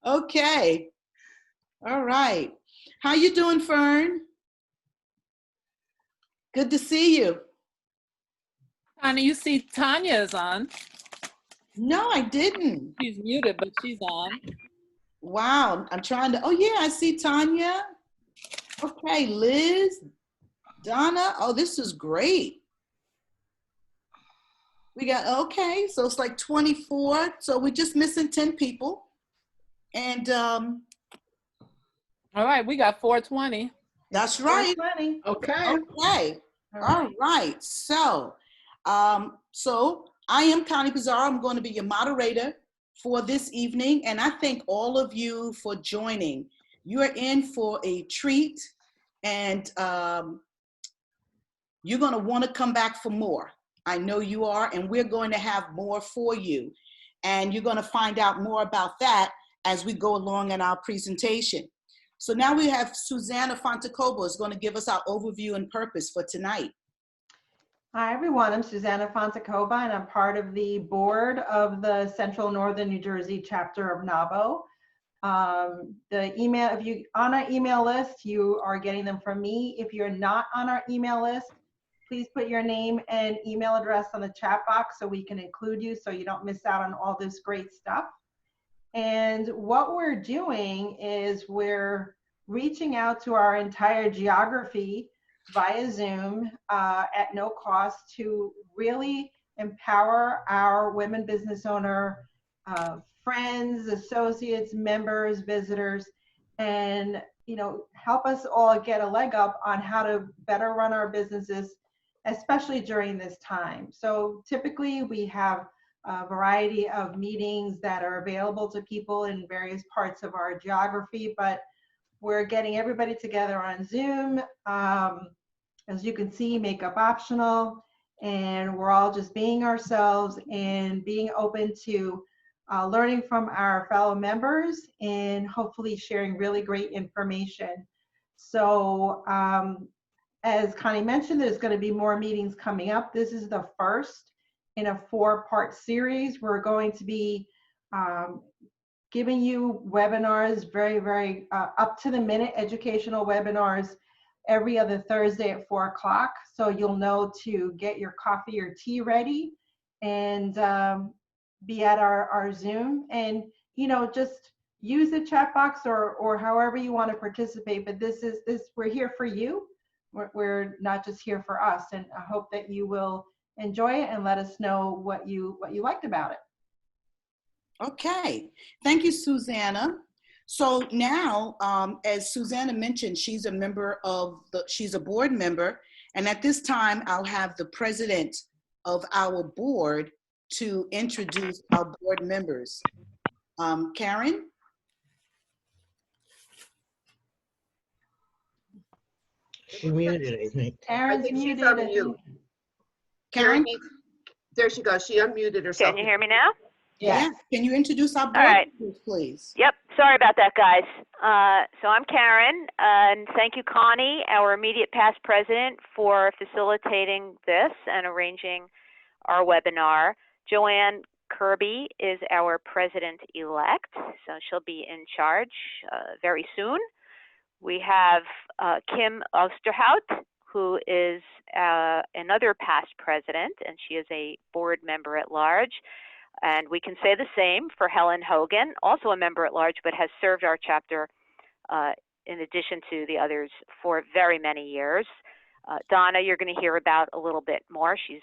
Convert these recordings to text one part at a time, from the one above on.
Okay. All right. How you doing, Fern? Good to see you. Connie, you see Tanya is on. No, I didn't. She's muted, but she's on. Wow. I'm trying to. Oh, yeah, I see Tanya. Okay, Liz, Donna. Oh, this is great. We got, okay, so it's like 24. So we're just missing 10 people. And All right, we got 420. that's right. 420. Okay. Okay. All right. So I am Connie Pizarro. I'm going to be your moderator for this evening. And I thank all of you for joining. You are in for a treat, and you're going to want to come back for more. I know you are, and we're going to have more for you. And you're going to find out more about that as we go along in our presentation. So now we have Susanna Fontecobo is going to give us our overview and purpose for tonight. Hi, everyone. I'm Susanna Fontecoba, and I'm part of the board of the Central Northern New Jersey chapter of NAWBO. The email, if you're on our email list, you are getting them from me. If you're not on our email list, please put your name and email address on the chat box so we can include you so you don't miss out on all this great stuff. And what we're doing is we're reaching out to our entire geography via Zoom at no cost to really empower our women business owner friends, associates, members, visitors, and help us all get a leg up on how to better run our businesses, especially during this time. So typically we have a variety of meetings that are available to people in various parts of our geography, but we're getting everybody together on Zoom. As you can see, makeup optional, and we're all just being ourselves and being open to learning from our fellow members and hopefully sharing really great information. So as Connie mentioned, there's going to be more meetings coming up. This is the first in a 4-part series. We're going to be giving you webinars, very up to the minute educational webinars every other Thursday at 4 o'clock. So you'll know to get your coffee or tea ready and be at our Zoom, and just use the chat box or however you want to participate. But we're here for you. We're not just here for us, and I hope that you will enjoy it and let us know what you liked about it. Okay, thank you, Susanna. So now, as Susanna mentioned, she's a board member, and at this time, I'll have the president of our board to introduce our board members. Karen? She muted, I think. Karen's muted. She's on mute. Karen? There she goes. She unmuted herself. Can you hear me now? Yeah. Can you introduce our board right. members, please? Yep. Sorry about that, guys. So I'm Karen, and thank you, Connie, our immediate past president, for facilitating this and arranging our webinar. Joanne Kirby is our president-elect, so she'll be in charge very soon. We have Kim Osterhout, who is another past president, and she is a board member at large. And we can say the same for Helen Hogan, also a member at large, but has served our chapter in addition to the others for very many years. Donna, you're going to hear about a little bit more. She's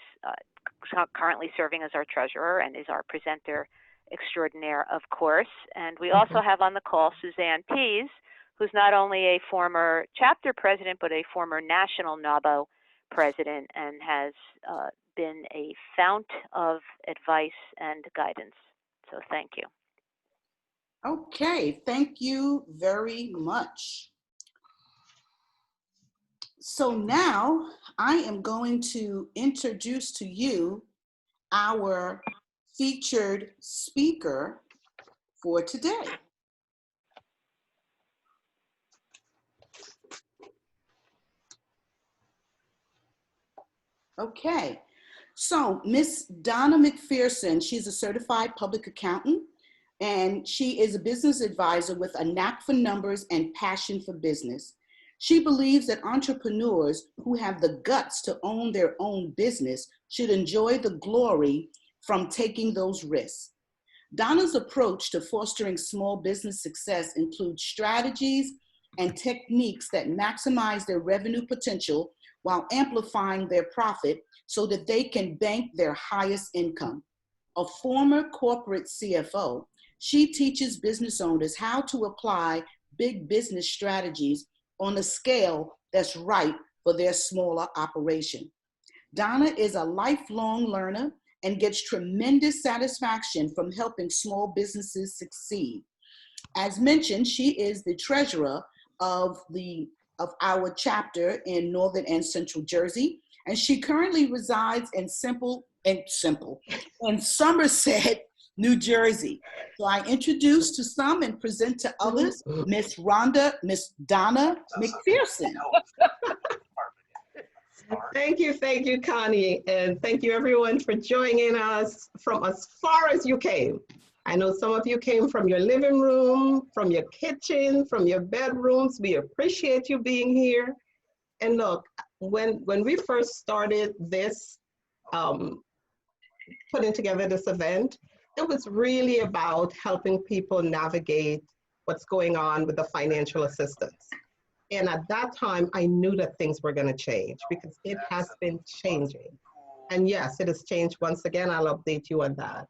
currently serving as our treasurer and is our presenter extraordinaire, of course. And we also have on the call Suzanne Pease, who's not only a former chapter president, but a former national NAWBO president, and has been a fount of advice and guidance. So thank you. Okay, thank you very much. So now I am going to introduce to you our featured speaker for today. Okay, so Miss Donna McPherson, she's a certified public accountant. and she is a business advisor with a knack for numbers and passion for business. She believes that entrepreneurs who have the guts to own their own business should enjoy the glory from taking those risks. Donna's approach to fostering small business success includes strategies and techniques that maximize their revenue potential while amplifying their profit so that they can bank their highest income. A former corporate CFO, she teaches business owners how to apply big business strategies on a scale that's right for their smaller operation. Donna is a lifelong learner and gets tremendous satisfaction from helping small businesses succeed. As mentioned, she is the treasurer of our chapter in Northern and Central Jersey, and she currently resides in Somerset, New Jersey. So I introduce to some and present to others, Miss Donna McPherson. Thank you, Connie, and thank you everyone for joining us from as far as you came. I know some of you came from your living room, from your kitchen, from your bedrooms. We appreciate you being here. And look, when we first started this, putting together this event, it was really about helping people navigate what's going on with the financial assistance. And at that time, I knew that things were going to change because it has been changing. And yes, it has changed once again. I'll update you on that.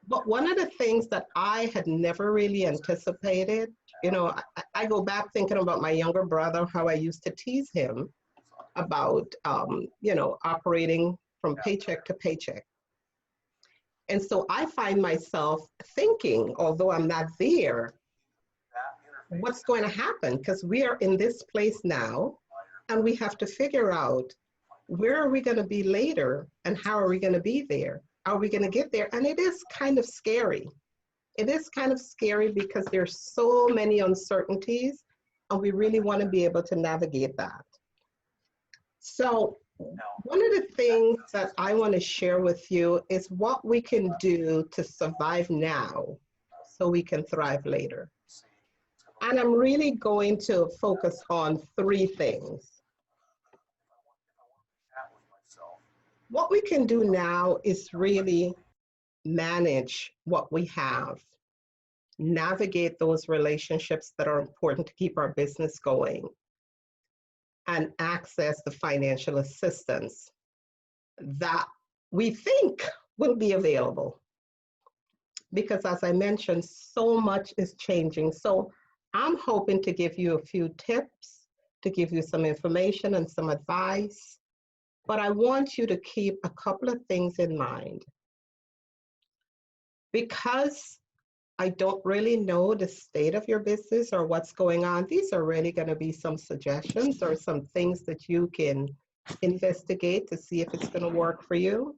But one of the things that I had never really anticipated, you know, I go back thinking about my younger brother, how I used to tease him about, you know, operating from paycheck to paycheck. And so I find myself thinking, although I'm not there, what's going to happen? Because we are in this place now, and we have to figure out where are we going to be later, and how are we going to be there? Are we going to get there? And it is kind of scary. It is kind of scary because there's so many uncertainties, and we really want to be able to navigate that. So one of the things that I want to share with you is what we can do to survive now so we can thrive later. And I'm really going to focus on three things. What we can do now is really manage what we have, navigate those relationships that are important to keep our business going, and access the financial assistance that we think will be available. Because as I mentioned, so much is changing. So I'm hoping to give you a few tips, to give you some information and some advice, but I want you to keep a couple of things in mind. Because I don't really know the state of your business or what's going on, these are really going to be some suggestions or some things that you can investigate to see if it's going to work for you.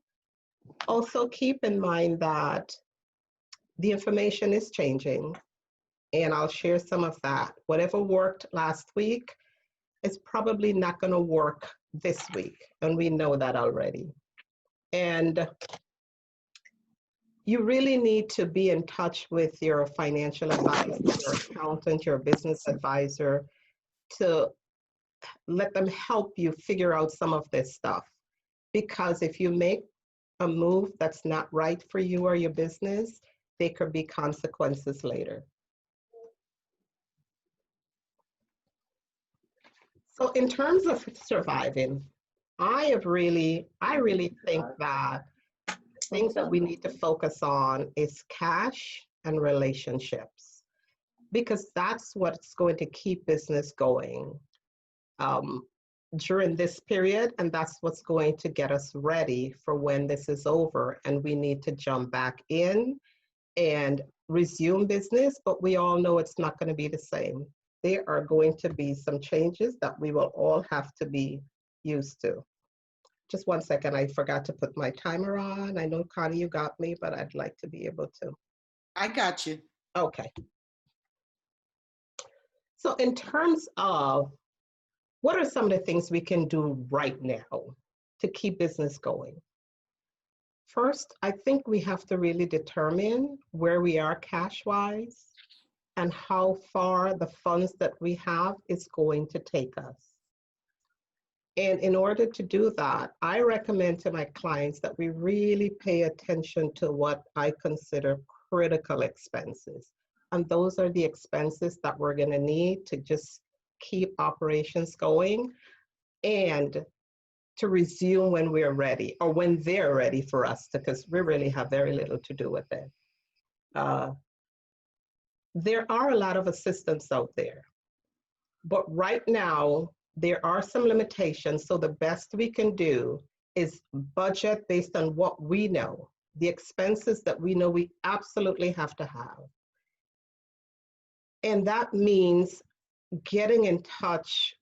Also, keep in mind that the information is changing, and I'll share some of that. Whatever worked last week is probably not going to work this week, and we know that already. And you really need to be in touch with your financial advisor, your accountant, your business advisor, to let them help you figure out some of this stuff. Because if you make a move that's not right for you or your business, there could be consequences later. So in terms of surviving, I really think that things that we need to focus on is cash and relationships, because that's what's going to keep business going during this period, and that's what's going to get us ready for when this is over and we need to jump back in and resume business. But we all know it's not going to be the same. There are going to be some changes that we will all have to be used to. Just one second, I forgot to put my timer on. I know, Connie, you got me, but I'd like to be able to. I got you. Okay. So in terms of what are some of the things we can do right now to keep business going? First, I think we have to really determine where we are cash-wise and how far the funds that we have is going to take us. And in order to do that, I recommend to my clients that we really pay attention to what I consider critical expenses. And those are the expenses that we're going to need to just keep operations going and to resume when we're ready, or when they're ready for us, because we really have very little to do with it. There are a lot of assistance out there, but right now there are some limitations. So the best we can do is budget based on what we know, the expenses that we know we absolutely have to have. And that means getting in touch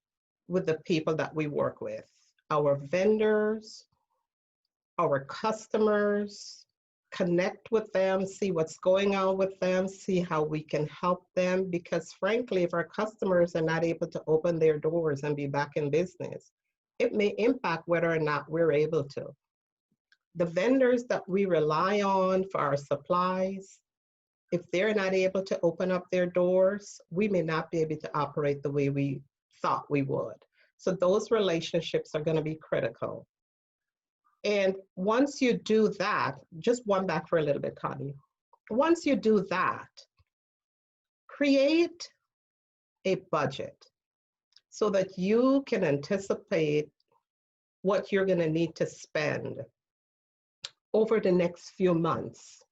with the people that we work with, our vendors, our customers, connect with them, see what's going on with them, see how we can help them. Because frankly, if our customers are not able to open their doors and be back in business, it may impact whether or not we're able to. The vendors that we rely on for our supplies, if they're not able to open up their doors, we may not be able to operate the way we thought we would. So those relationships are going to be critical. And once you do that, just one back for a little bit, Connie. Once you do that, create a budget so that you can anticipate what you're going to need to spend over the next few months.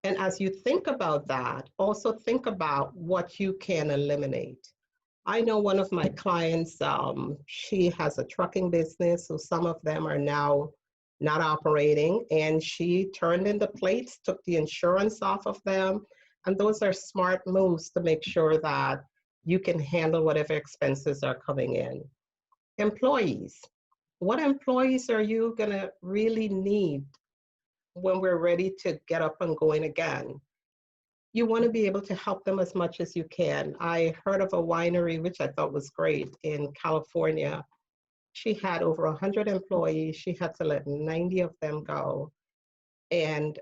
And as you think about that, also think about what you can eliminate. I know one of my clients, she has a trucking business, so some of them are now not operating, and she turned in the plates, took the insurance off of them, and those are smart moves to make sure that you can handle whatever expenses are coming in. Employees, what employees are you gonna really need when we're ready to get up and going again? You want to be able to help them as much as you can. I heard of a winery, which I thought was great, in California. She had over 100 employees. She had to let 90 of them go. And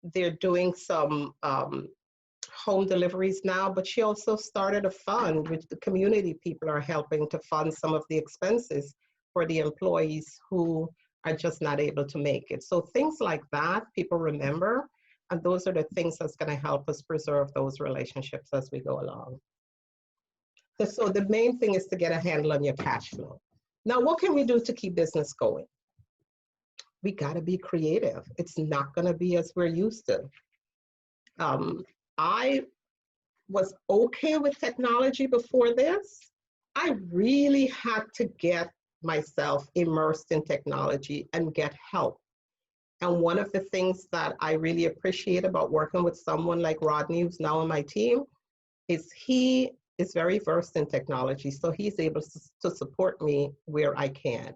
they're doing some home deliveries now, but she also started a fund, which the community people are helping to fund some of the expenses for the employees who are just not able to make it. So things like that, people remember. And those are the things that's going to help us preserve those relationships as we go along. So the main thing is to get a handle on your cash flow. Now, what can we do to keep business going? We got to be creative. It's not going to be as we're used to. I was okay with technology before this. I really had to get myself immersed in technology and get help. And one of the things that I really appreciate about working with someone like Rodney, who's now on my team, is he is very versed in technology. So he's able to support me where I can.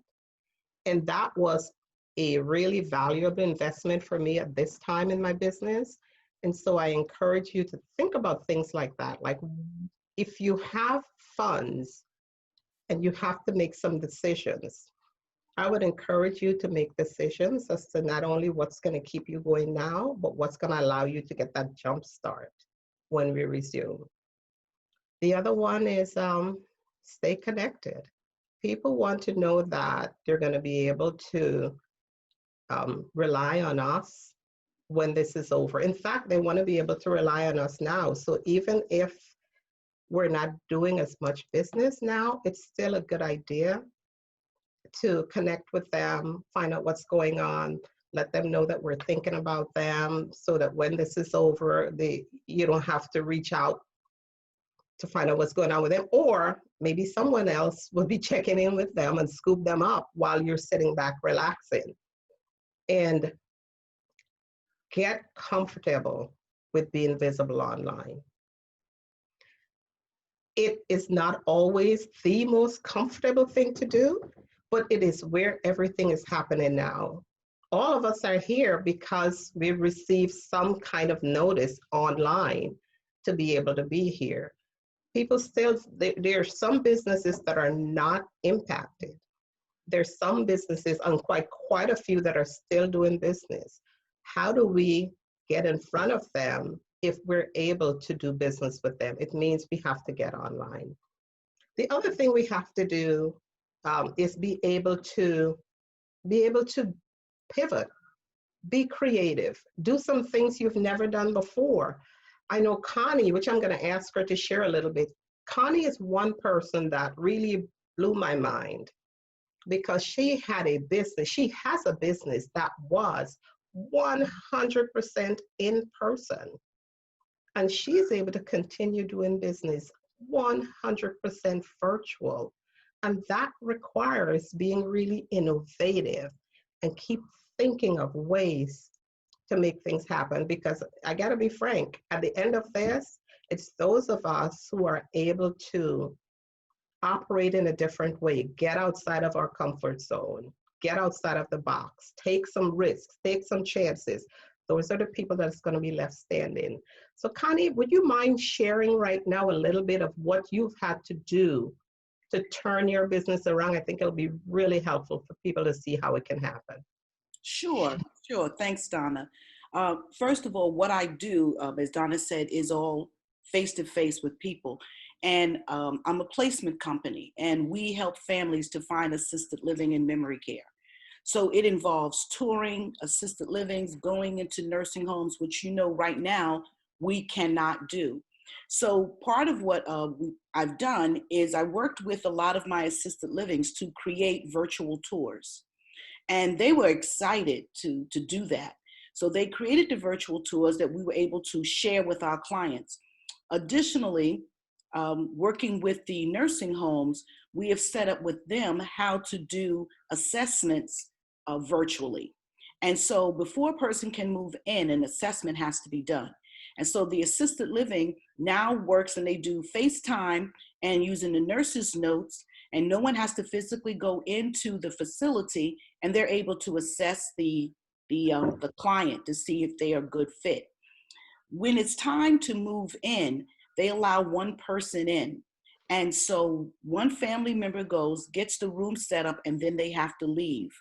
And that was a really valuable investment for me at this time in my business. And so I encourage you to think about things like that. Like if you have funds and you have to make some decisions, I would encourage you to make decisions as to not only what's going to keep you going now, but what's going to allow you to get that jump start when we resume. The other one is stay connected. People want to know that they're going to be able to rely on us when this is over. In fact, they want to be able to rely on us now. So even if we're not doing as much business now, it's still a good idea to connect with them, find out what's going on, let them know that we're thinking about them so that when this is over, you don't have to reach out to find out what's going on with them, or maybe someone else will be checking in with them and scoop them up while you're sitting back relaxing. And get comfortable with being visible online. It is not always the most comfortable thing to do, but it is where everything is happening now. All of us are here because we received some kind of notice online to be able to be here. People still, there are some businesses that are not impacted. there's some businesses and quite a few that are still doing business. How do we get in front of them if we're able to do business with them? It means we have to get online. The other thing we have to do is be able to pivot, be creative, do some things you've never done before. I know Connie, which I'm going to ask her to share a little bit. Connie is one person that really blew my mind because she had a business. She has a business that was 100% in person. And she's able to continue doing business 100% virtual. And that requires being really innovative and keep thinking of ways to make things happen. Because I gotta be frank, at the end of this, it's those of us who are able to operate in a different way, get outside of our comfort zone, get outside of the box, take some risks, take some chances. Those are the people that's going to be left standing. So Connie, would you mind sharing right now a little bit of what you've had to do to turn your business around? I think it'll be really helpful for people to see how it can happen. Sure. Thanks, Donna. First of all, what I do, as Donna said, is all face-to-face with people. And I'm a placement company, and we help families to find assisted living and memory care. So it involves touring assisted livings, going into nursing homes, which right now we cannot do. So part of what I've done is I worked with a lot of my assisted livings to create virtual tours. And they were excited to do that. So they created the virtual tours that we were able to share with our clients. Additionally, working with the nursing homes, we have set up with them how to do assessments virtually. And so before a person can move in, an assessment has to be done. And so the assisted living now works, and they do FaceTime and using the nurse's notes, and no one has to physically go into the facility, and they're able to assess the client to see if they are a good fit. When it's time to move in, they allow one person in. And so one family member goes, gets the room set up, and then they have to leave.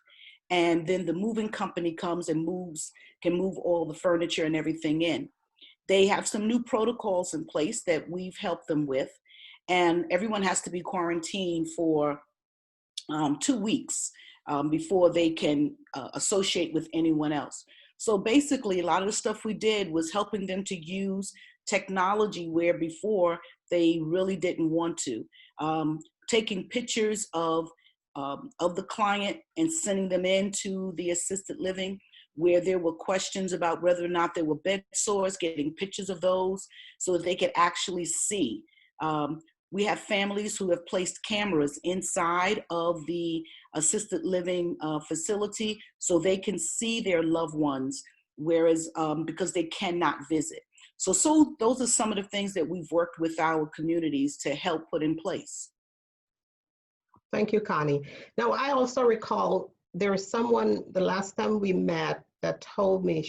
And then the moving company comes and can move all the furniture and everything in. They have some new protocols in place that we've helped them with. And everyone has to be quarantined for 2 weeks before they can associate with anyone else. So basically, a lot of the stuff we did was helping them to use technology where before they really didn't want to. Taking pictures of the client and sending them into the assisted living where there were questions about whether or not there were bed sores, getting pictures of those so that they could actually see. We have families who have placed cameras inside of the assisted living facility so they can see their loved ones, whereas because they cannot visit. So those are some of the things that we've worked with our communities to help put in place. Thank you, Connie. Now, I also recall there was someone the last time we met that told me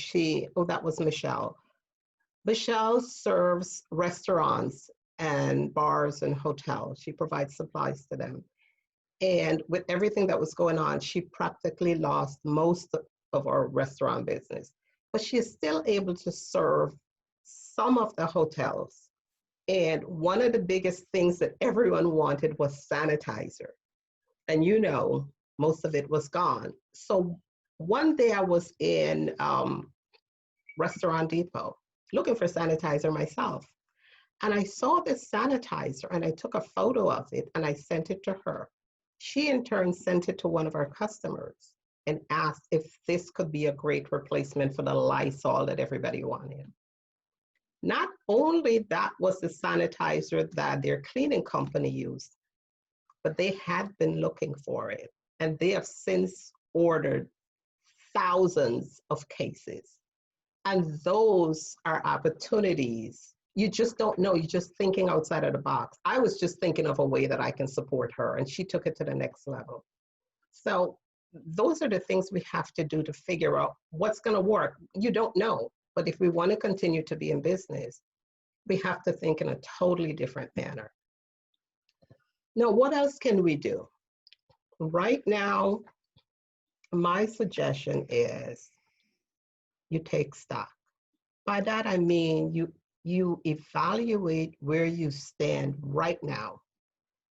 that was Michelle. Michelle serves restaurants and bars and hotels. She provides supplies to them. And with everything that was going on, she practically lost most of our restaurant business. But she is still able to serve some of the hotels. And one of the biggest things that everyone wanted was sanitizer. And most of it was gone. So one day I was in Restaurant Depot looking for sanitizer myself. And I saw this sanitizer and I took a photo of it and I sent it to her. She in turn sent it to one of our customers and asked if this could be a great replacement for the Lysol that everybody wanted. Not only that was the sanitizer that their cleaning company used, but they had been looking for it. And they have since ordered thousands of cases. And those are opportunities. You just don't know. You're just thinking outside of the box. I was just thinking of a way that I can support her, and she took it to the next level. So those are the things we have to do to figure out what's going to work. You don't know. But if we want to continue to be in business, we have to think in a totally different manner. Now, what else can we do? Right now, my suggestion is you take stock. By that, I mean you evaluate where you stand right now.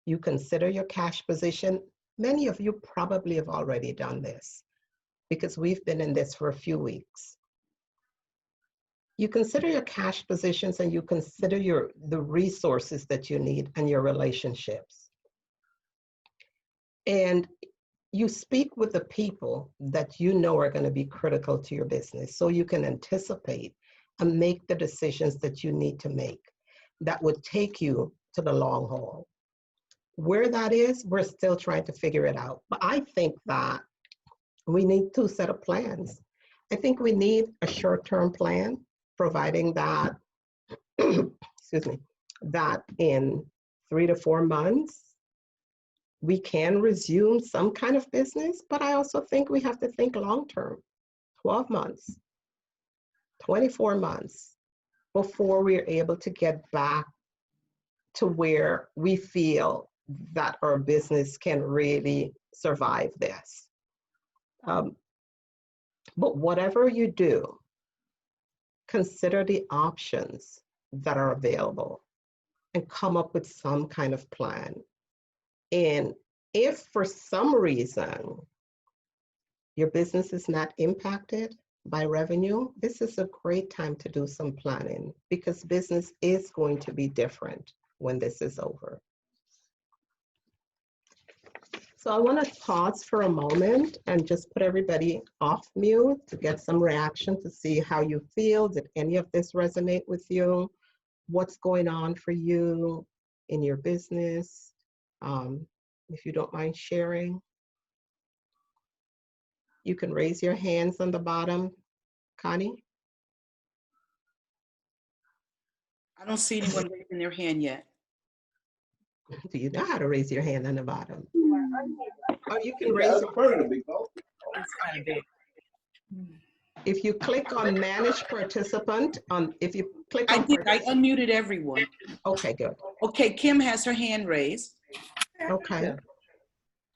You consider your cash position. Many of you probably have already done this because we've been in this for a few weeks. You consider your cash positions and you consider the resources that you need and your relationships. And you speak with the people that you know are going to be critical to your business so you can anticipate and make the decisions that you need to make that would take you to the long haul. Where that is, we're still trying to figure it out. But I think that we need two set of plans. I think we need a short-term plan, providing that, excuse me, that in 3 to 4 months, we can resume some kind of business, but I also think we have to think long-term, 12 months, 24 months before we're able to get back to where we feel that our business can really survive this. But whatever you do, consider the options that are available and come up with some kind of plan. And if for some reason your business is not impacted by revenue, this is a great time to do some planning because business is going to be different when this is over. So I want to pause for a moment and just put everybody off mute to get some reaction to see how you feel. Did any of this resonate with you? What's going on for you in your business? If you don't mind sharing, you can raise your hands on the bottom. Connie? I don't see anyone raising their hand yet. Do you know how to raise your hand on the bottom? Or you can raise your hand. It's kind of big. If you click on manage participant, if you click I on did, I unmuted everyone. okay, good. Okay, Kim has her hand raised. Okay.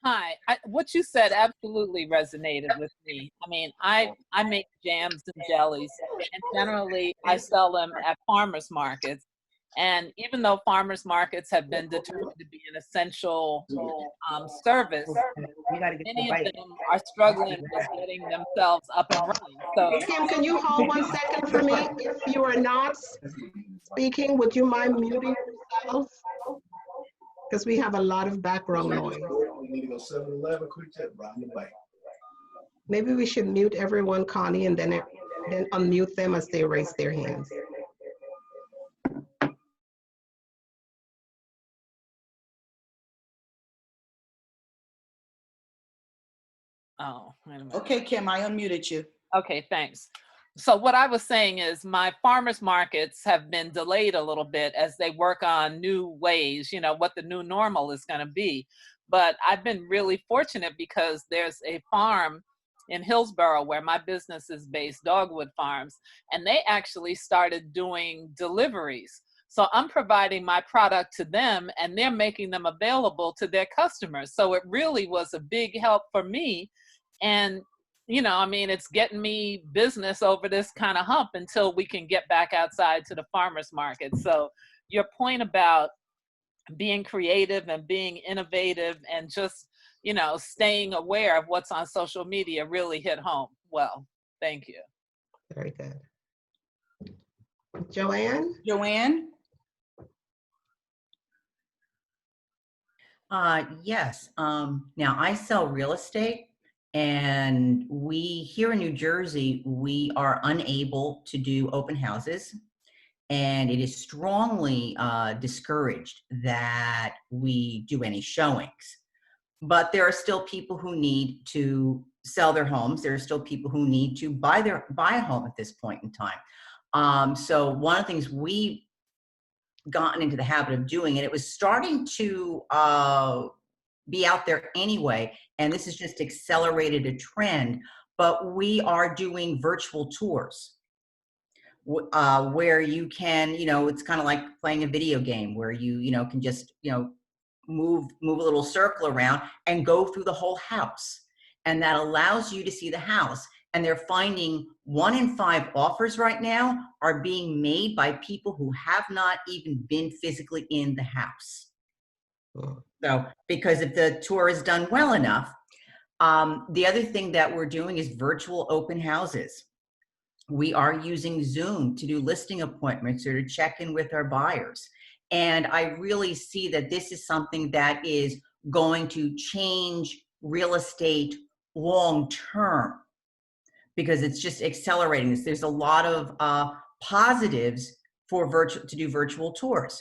Hi, what you said absolutely resonated with me. I mean, I make jams and jellies, and generally I sell them at farmers markets. And even though farmers markets have been determined to be an essential service, many of them are struggling with getting themselves up and running. So, Kim, can you hold 1 second for me? If you are not speaking, would you mind muting yourself? Because we have a lot of background noise. Maybe we should mute everyone, Connie, and then unmute them as they raise their hands. oh, wait a minute. Okay, Kim, I unmuted you. Okay, thanks. So what I was saying is my farmers markets have been delayed a little bit as they work on new ways, you know, what the new normal is going to be. But I've been really fortunate because there's a farm in Hillsborough where my business is based, Dogwood Farms, and they actually started doing deliveries. So I'm providing my product to them and they're making them available to their customers. So it really was a big help for me. And you know, I mean, it's getting me business over this kind of hump until we can get back outside to the farmers market. So your point about being creative and being innovative and just, you know, staying aware of what's on social media really hit home. Well, thank you. Very good. Joanne? Joanne? Yes. Now I sell real estate. And we, here in New Jersey, we are unable to do open houses. And it is strongly discouraged that we do any showings. But there are still people who need to sell their homes. There are still people who need to buy a home at this point in time. So one of the things we've gotten into the habit of doing, and it was starting to be out there anyway, and this has just accelerated a trend, but we are doing virtual tours where you can, you know, it's kind of like playing a video game where you know, can just, you know, move a little circle around and go through the whole house. And that allows you to see the house. And they're finding 1 in 5 offers right now are being made by people who have not even been physically in the house. So, because if the tour is done well enough, the other thing that we're doing is virtual open houses. We are using Zoom to do listing appointments or to check in with our buyers. And I really see that this is something that is going to change real estate long term, because it's just accelerating this. There's a lot of positives for to do virtual tours.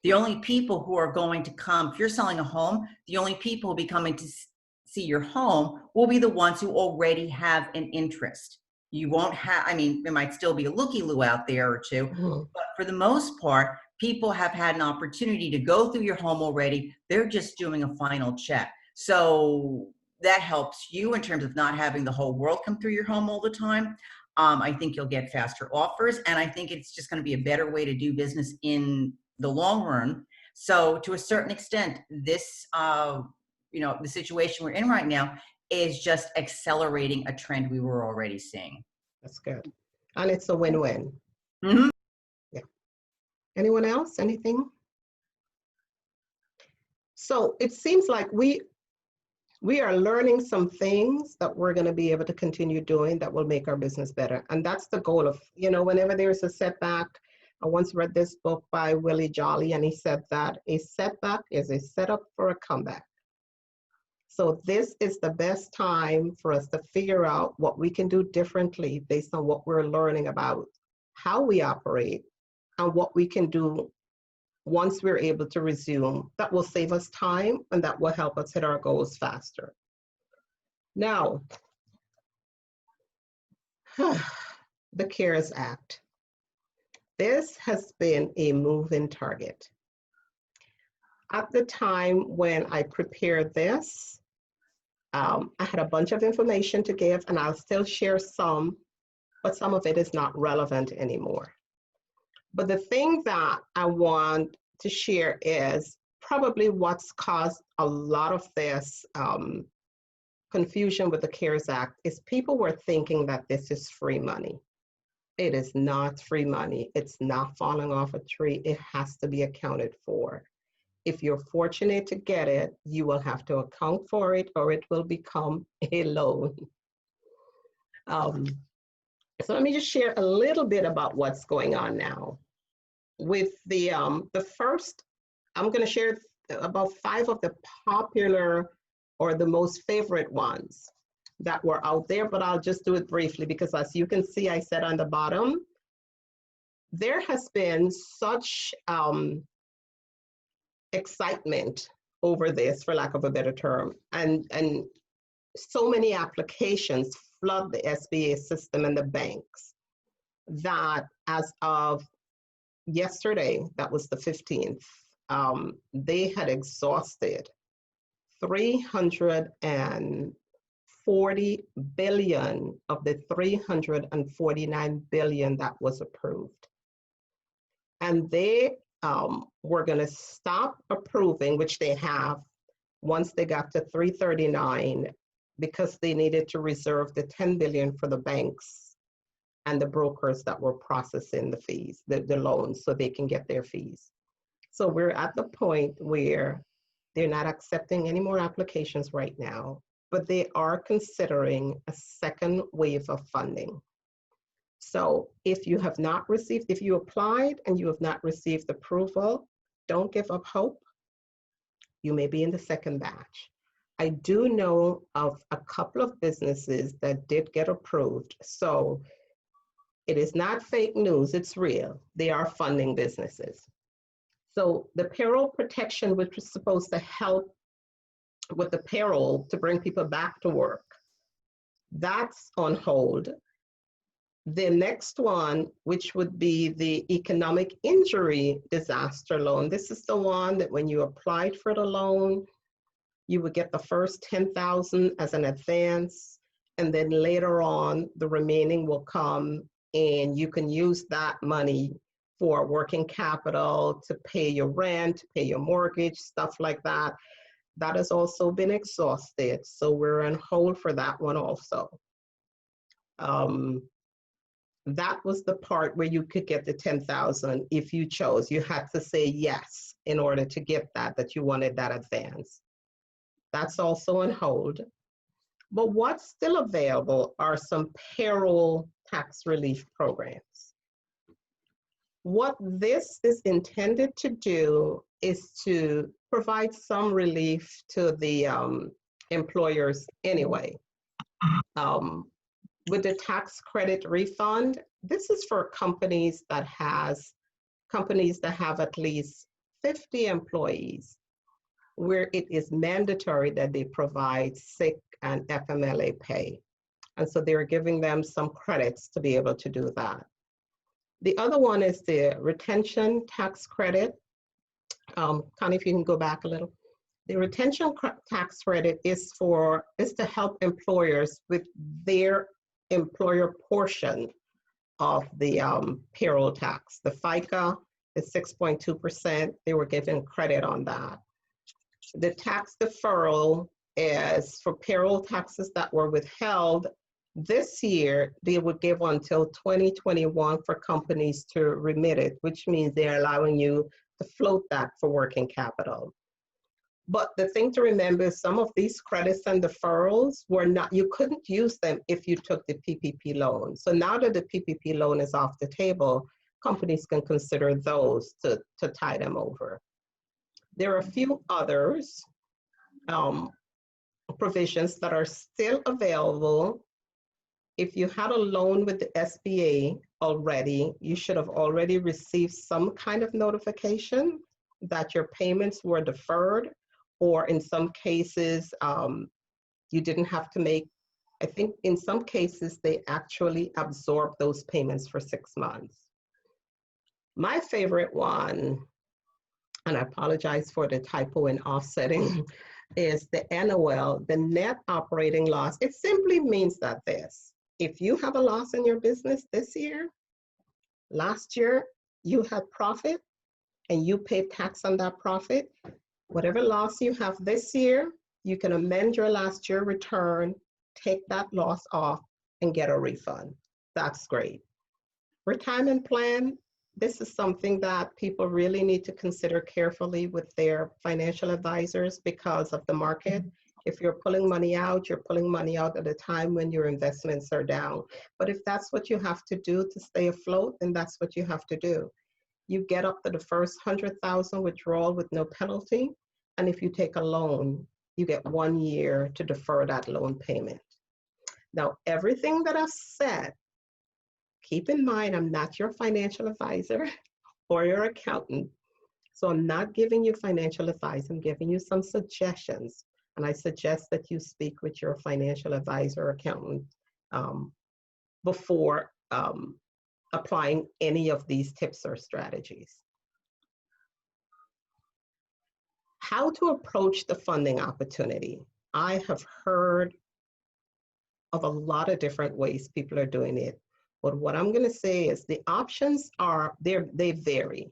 The only people who are going to come, if you're selling a home, the only people who will be coming to see your home will be the ones who already have an interest. You won't have, I mean, there might still be a looky-loo out there or two, but for the most part, people have had an opportunity to go through your home already. They're just doing a final check. So that helps you in terms of not having the whole world come through your home all the time. I think you'll get faster offers, and I think it's just going to be a better way to do business in the long run. So to a certain extent, this, you know, the situation we're in right now is just accelerating a trend we were already seeing. That's good. And it's a win-win. Mm-hmm. Yeah. Anyone else? Anything? So it seems like we are learning some things that we're going to be able to continue doing that will make our business better. And that's the goal of, you know, whenever there's a setback. I once read this book by Willie Jolly, and he said that a setback is a setup for a comeback. So this is the best time for us to figure out what we can do differently based on what we're learning about how we operate and what we can do once we're able to resume. That will save us time and that will help us hit our goals faster. Now, the CARES Act. This has been a moving target. At the time when I prepared this, I had a bunch of information to give, and I'll still share some, but some of it is not relevant anymore. But the thing that I want to share is probably what's caused a lot of this confusion with the CARES Act is people were thinking that this is free money. It is not free money. It's not falling off a tree. It has to be accounted for. If you're fortunate to get it, you will have to account for it or it will become a loan. So let me just share a little bit about what's going on now. With the first, I'm going to share about 5 of the popular or the most favorite ones that were out there, but I'll just do it briefly because as you can see, I said on the bottom, there has been such excitement over this, for lack of a better term, and so many applications flood the SBA system and the banks that as of yesterday, that was the 15th, they had exhausted 340 billion of the 349 billion that was approved. And they were going to stop approving, which they have, once they got to 339, because they needed to reserve the 10 billion for the banks and the brokers that were processing the fees, the loans, so they can get their fees. So we're at the point where they're not accepting any more applications right now, but they are considering a second wave of funding. So if you have not received, if you applied and you have not received approval, don't give up hope. You may be in the second batch. I do know of a couple of businesses that did get approved. So it is not fake news, it's real. They are funding businesses. So the payroll protection, which was supposed to help with the payroll to bring people back to work, that's on hold. The next one, which would be the economic injury disaster loan. This is the one that when you applied for the loan, you would get the first 10,000 as an advance, and then later on, the remaining will come and you can use that money for working capital, to pay your rent, to pay your mortgage, stuff like that. That has also been exhausted. So we're on hold for that one also. That was the part where you could get the 10,000 if you chose. You had to say yes in order to get that you wanted that advance. That's also on hold. But what's still available are some payroll tax relief programs. What this is intended to do is to provide some relief to the employers anyway. With the tax credit refund, this is for companies that have at least 50 employees, where it is mandatory that they provide sick and FMLA pay. And so they're giving them some credits to be able to do that. The other one is the retention tax credit. Connie, if you can go back a little. The retention tax credit is to help employers with their employer portion of the payroll tax. The FICA is 6.2%. They were given credit on that. The tax deferral is for payroll taxes that were withheld this year. They would give until 2021 for companies to remit it, which means they're allowing you to float that for working capital. But the thing to remember is some of these credits and deferrals you couldn't use them if you took the PPP loan. So now that the PPP loan is off the table, companies can consider those to tie them over. There are a few others, provisions that are still available. If you had a loan with the SBA already, you should have already received some kind of notification that your payments were deferred, or in some cases, you didn't have to make, I think in some cases, they actually absorb those payments for 6 months. My favorite one, and I apologize for the typo in offsetting, is the NOL, the net operating loss. It simply means that if you have a loss in your business this year, last year you had profit and you paid tax on that profit, whatever loss you have this year, you can amend your last year return, take that loss off and get a refund. That's great. Retirement plan, this is something that people really need to consider carefully with their financial advisors because of the market. If you're pulling money out, you're pulling money out at a time when your investments are down. But if that's what you have to do to stay afloat, then that's what you have to do. You get up to the first 100,000 withdrawal with no penalty. And if you take a loan, you get 1 year to defer that loan payment. Now, everything that I've said, keep in mind, I'm not your financial advisor or your accountant. So I'm not giving you financial advice. I'm giving you some suggestions. And I suggest that you speak with your financial advisor or accountant before applying any of these tips or strategies. How to approach the funding opportunity. I have heard of a lot of different ways people are doing it. But what I'm going to say is the options they vary.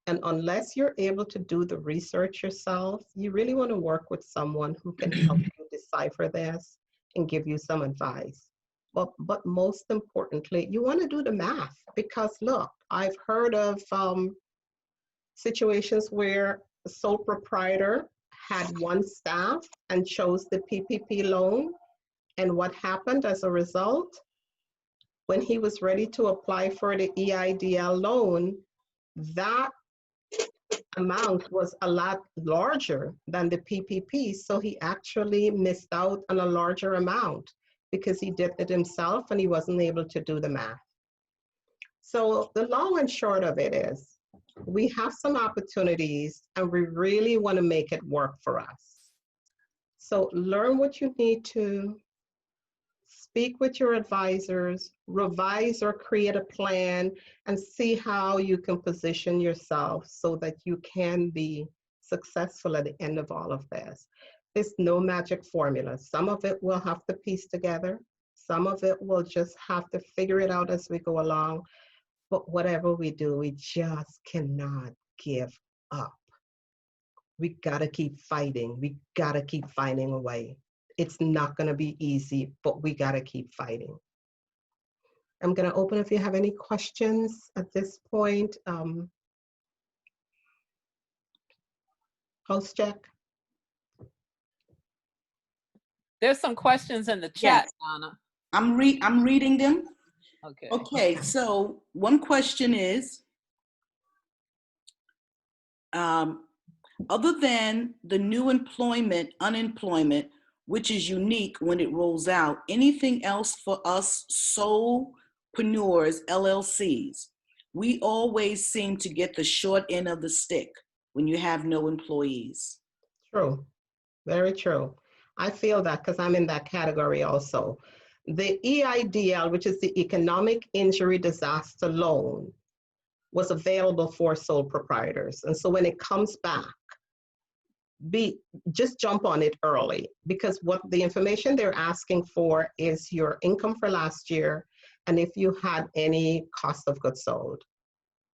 And unless you're able to do the research yourself, you really want to work with someone who can help you decipher this and give you some advice. But most importantly, you want to do the math because look, I've heard of situations where the sole proprietor had one staff and chose the PPP loan. And what happened as a result? When he was ready to apply for the EIDL loan, that amount was a lot larger than the PPP. So he actually missed out on a larger amount because he did it himself and he wasn't able to do the math. So the long and short of it is, we have some opportunities and we really want to make it work for us. So learn what you need to, speak with your advisors, revise or create a plan, and see how you can position yourself so that you can be successful at the end of all of this. There's no magic formula. Some of it we'll have to piece together. Some of it we'll just have to figure it out as we go along. But whatever we do, we just cannot give up. We gotta keep fighting. We gotta keep finding a way. It's not gonna be easy, but we gotta keep fighting. I'm gonna open if you have any questions at this point. Host check. There's some questions in the chat, Donna. I'm reading them. Okay. Okay, so one question is, other than the new unemployment, which is unique when it rolls out, anything else for us solopreneurs, LLCs? We always seem to get the short end of the stick when you have no employees. True, very true. I feel that because I'm in that category also. The EIDL, which is the Economic Injury Disaster Loan, was available for sole proprietors. And so when it comes back, just jump on it early, because what the information they're asking for is your income for last year and if you had any cost of goods sold.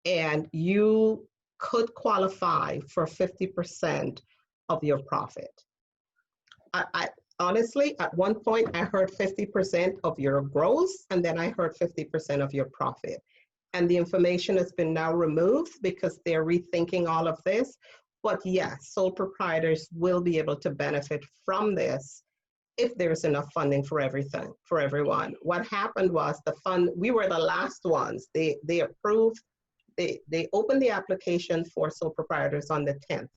And you could qualify for 50% of your profit. I honestly, at one point, I heard 50% of your gross, and then I heard 50% of your profit. And the information has been now removed because they're rethinking all of this. But yes, sole proprietors will be able to benefit from this if there's enough funding for everything, for everyone. What happened was we were the last ones. They approved, they opened the application for sole proprietors on the 10th.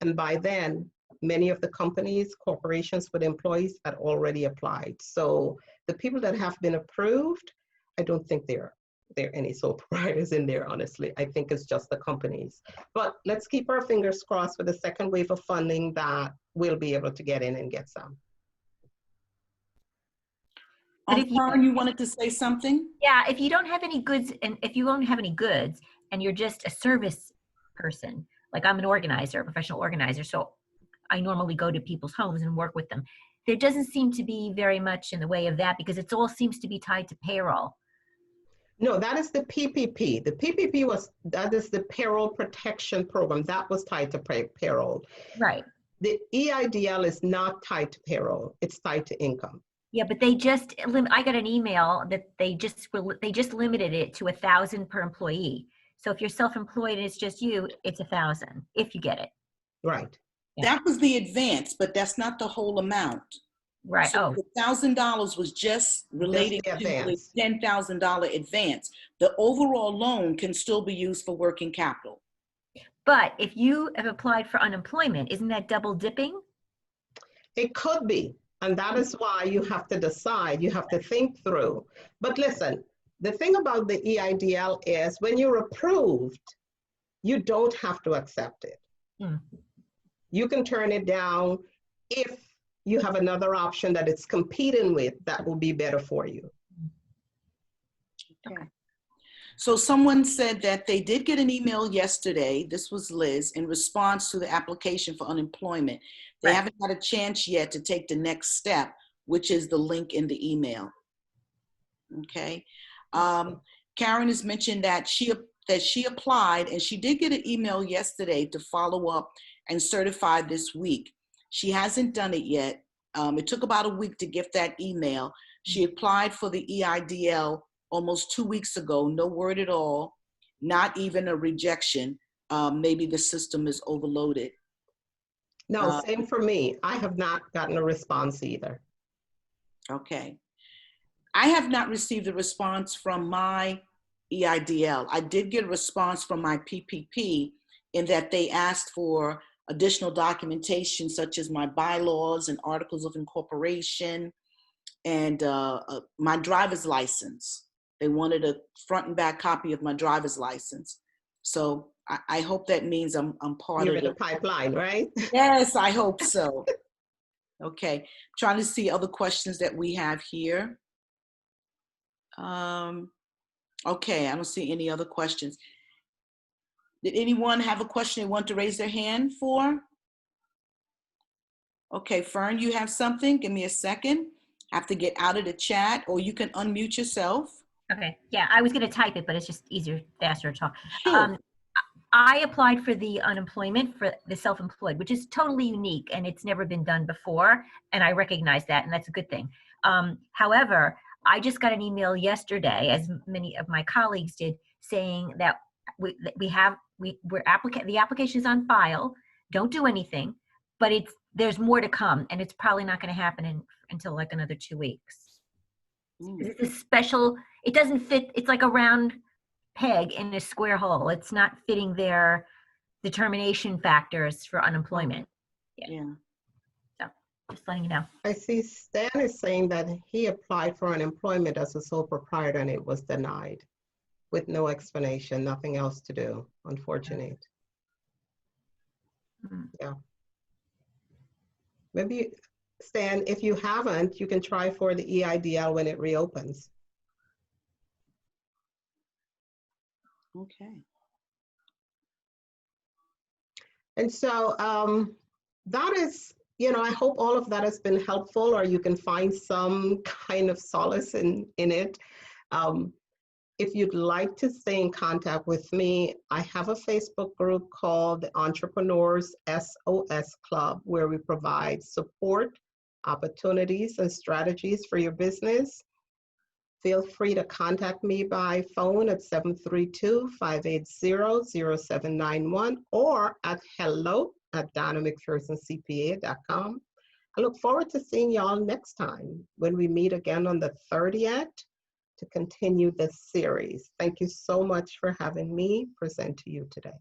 And by then, many of the companies, corporations with employees had already applied. So the people that have been approved, I don't think there are any sole proprietors in there, honestly. I think it's just the companies. But let's keep our fingers crossed for the second wave of funding that we'll be able to get in and get some. Karen, you wanted to say something? Yeah, if you don't have any goods, and if you don't have any goods and you're just a service person, like I'm an organizer, a professional organizer, so I normally go to people's homes and work with them. There doesn't seem to be very much in the way of that because it all seems to be tied to payroll. No, that is the PPP. The PPP that is the payroll protection program. That was tied to payroll. Right. The EIDL is not tied to payroll. It's tied to income. Yeah, but they just, I got an email that they just limited it to 1,000 per employee. So if you're self-employed and it's just you, it's 1,000 if you get it. Right. Yeah. That was the advance, but that's not the whole amount. Right. So the $1,000 was just relating to the $10,000 advance. The overall loan can still be used for working capital. But if you have applied for unemployment, isn't that double dipping? It could be. And that is why you have to decide, you have to think through. But listen, the thing about the EIDL is when you're approved, you don't have to accept it. Mm. You can turn it down if you have another option that it's competing with that will be better for you. Okay. So someone said that they did get an email yesterday, this was Liz, in response to the application for unemployment. They haven't had a chance yet to take the next step, which is the link in the email. Okay. Karen has mentioned that she applied and she did get an email yesterday to follow up and certify this week. She hasn't done it yet. It took about a week to get that email. She applied for the EIDL almost 2 weeks ago, no word at all, not even a rejection. Maybe the system is overloaded. No, same for me. I have not gotten a response either. Okay. I have not received a response from my EIDL. I did get a response from my PPP in that they asked for additional documentation such as my bylaws and articles of incorporation and my driver's license. They wanted a front and back copy of my driver's license. So I hope that means I'm part You're of in the pipeline, right? Yes, I hope so. Okay, trying to see other questions that we have here. Okay, I don't see any other questions. Did anyone have a question they want to raise their hand for? Okay, Fern, you have something? Give me a second. Have to get out of the chat, or you can unmute yourself. Okay, yeah, I was gonna type it, but it's just easier, faster to talk. Sure. I applied for the unemployment for the self-employed, which is totally unique and it's never been done before. And I recognize that, and that's a good thing. However, I just got an email yesterday, as many of my colleagues did, saying that the application is on file. Don't do anything, but there's more to come, and it's probably not going to happen until like another 2 weeks. It's a special. It doesn't fit. It's like a round peg in a square hole. It's not fitting their determination factors for unemployment. Yeah. So just letting you know. I see Stan is saying that he applied for unemployment as a sole proprietor and it was denied with no explanation, nothing else to do. Unfortunate. Yeah. Maybe, Stan, if you haven't, you can try for the EIDL when it reopens. Okay. And so that is, I hope all of that has been helpful, or you can find some kind of solace in it. If you'd like to stay in contact with me, I have a Facebook group called the Entrepreneurs SOS Club, where we provide support, opportunities, and strategies for your business. Feel free to contact me by phone at 732-580-0791 or at hello@DonnaMcPhersonCPA.com. I look forward to seeing y'all next time when we meet again on the 30th to continue this series. Thank you so much for having me present to you today.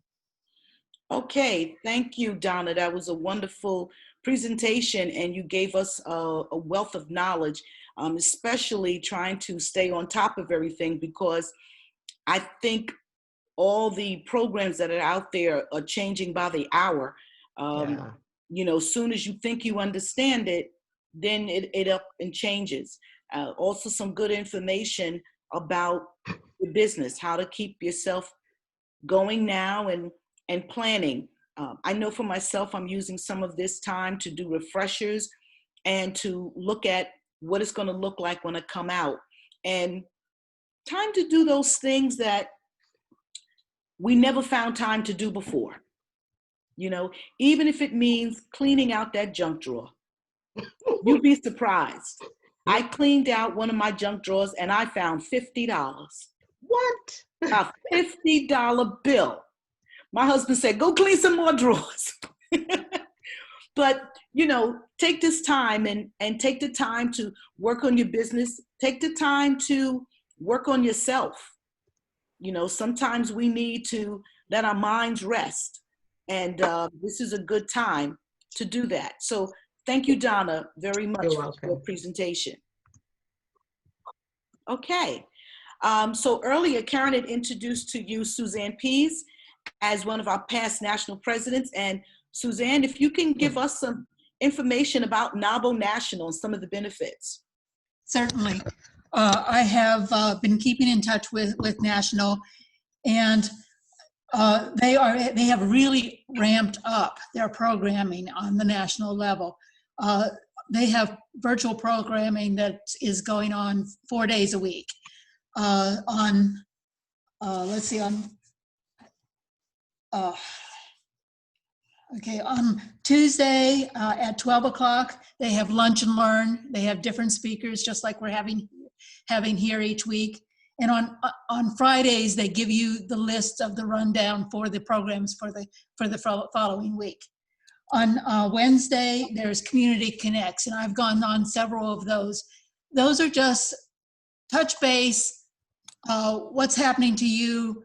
Okay, thank you, Donna. That was a wonderful presentation, and you gave us a wealth of knowledge, especially trying to stay on top of everything, because I think all the programs that are out there are changing by the hour. Soon as you think you understand it, then it up and changes. Also some good information about the business, how to keep yourself going now and planning. I know for myself, I'm using some of this time to do refreshers and to look at what it's going to look like when I come out, and time to do those things that we never found time to do before. Even if it means cleaning out that junk drawer. You'd be surprised. I cleaned out one of my junk drawers and I found $50. What? A $50 bill. My husband said, go clean some more drawers. But, take this time and take the time to work on your business. Take the time to work on yourself. Sometimes we need to let our minds rest. And this is a good time to do that. So thank you, Donna, very much for your presentation. Okay. So earlier, Karen had introduced to you Suzanne Pease as one of our past national presidents. And Suzanne, if you can give us some information about NAWBO National and some of the benefits. Certainly. I have been keeping in touch with National, and they have really ramped up their programming on the national level. They have virtual programming that is going on 4 days a week. On Tuesday at 12 o'clock, they have Lunch and Learn. They have different speakers, just like we're having here each week. And on Fridays, they give you the list of the rundown for the programs for the following week. On Wednesday, there's Community Connects, and I've gone on several of those. Those are just touch base, what's happening to you,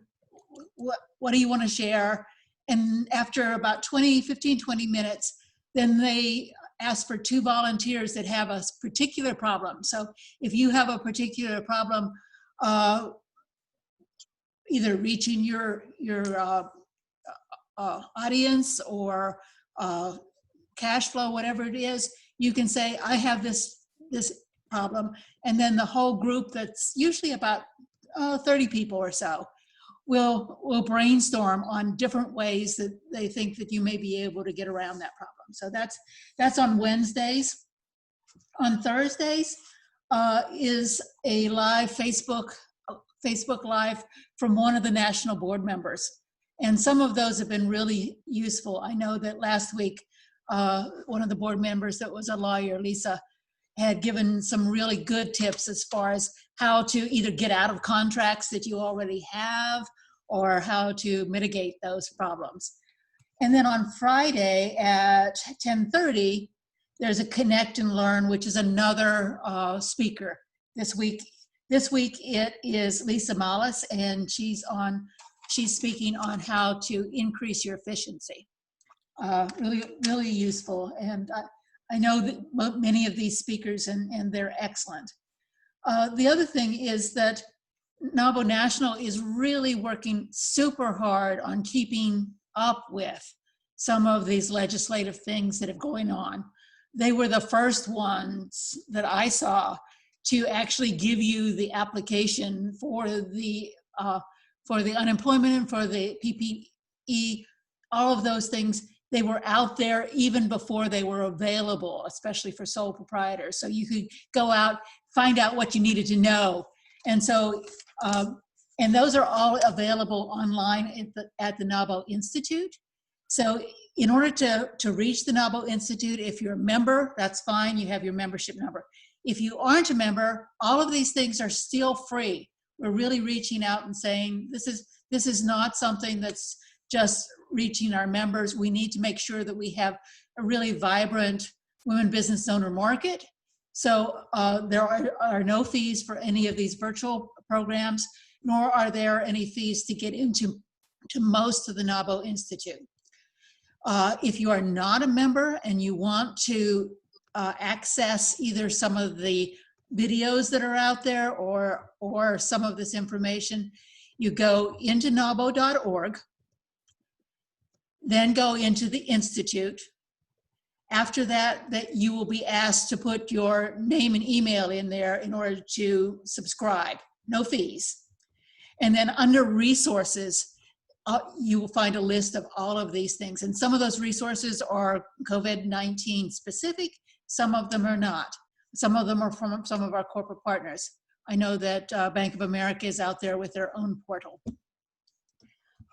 what do you want to share? And after about 15, 20 minutes, then they ask for 2 volunteers that have a particular problem. So if you have a particular problem, either reaching your audience or cash flow, whatever it is, you can say, I have this problem. And then the whole group, that's usually about 30 people or so, will brainstorm on different ways that they think that you may be able to get around that problem. So that's on Wednesdays. On Thursdays is a live Facebook Facebook Live from one of the national board members. And some of those have been really useful. I know that last week, one of the board members that was a lawyer, Lisa, had given some really good tips as far as how to either get out of contracts that you already have or how to mitigate those problems. And then on Friday at 10:30, there's a Connect and Learn, which is another speaker this week. This week it is Lisa Mallis, and she's speaking on how to increase your efficiency. Really useful. And I know that many of these speakers, and they're excellent. The other thing is that NAWBO National is really working super hard on keeping up with some of these legislative things that are going on. They were the first ones that I saw to actually give you the application for the unemployment and for the PPE, all of those things. They were out there even before they were available, especially for sole proprietors. So you could go out, find out what you needed to know. And so, and those are all available online at the NAWBO Institute. So in order to reach the NAWBO Institute, if you're a member, that's fine, you have your membership number. If you aren't a member, all of these things are still free. We're really reaching out and saying, this is not something that's just reaching our members. We need to make sure that we have a really vibrant women business owner market. So there are no fees for any of these virtual programs, nor are there any fees to get into most of the NAWBO Institute. If you are not a member and you want to access either some of the videos that are out there or some of this information, you go into nawbo.org, then go into the Institute. After that you will be asked to put your name and email in there in order to subscribe, no fees. And then under resources, you will find a list of all of these things. And some of those resources are COVID-19 specific, some of them are not. Some of them are from some of our corporate partners. I know that Bank of America is out there with their own portal.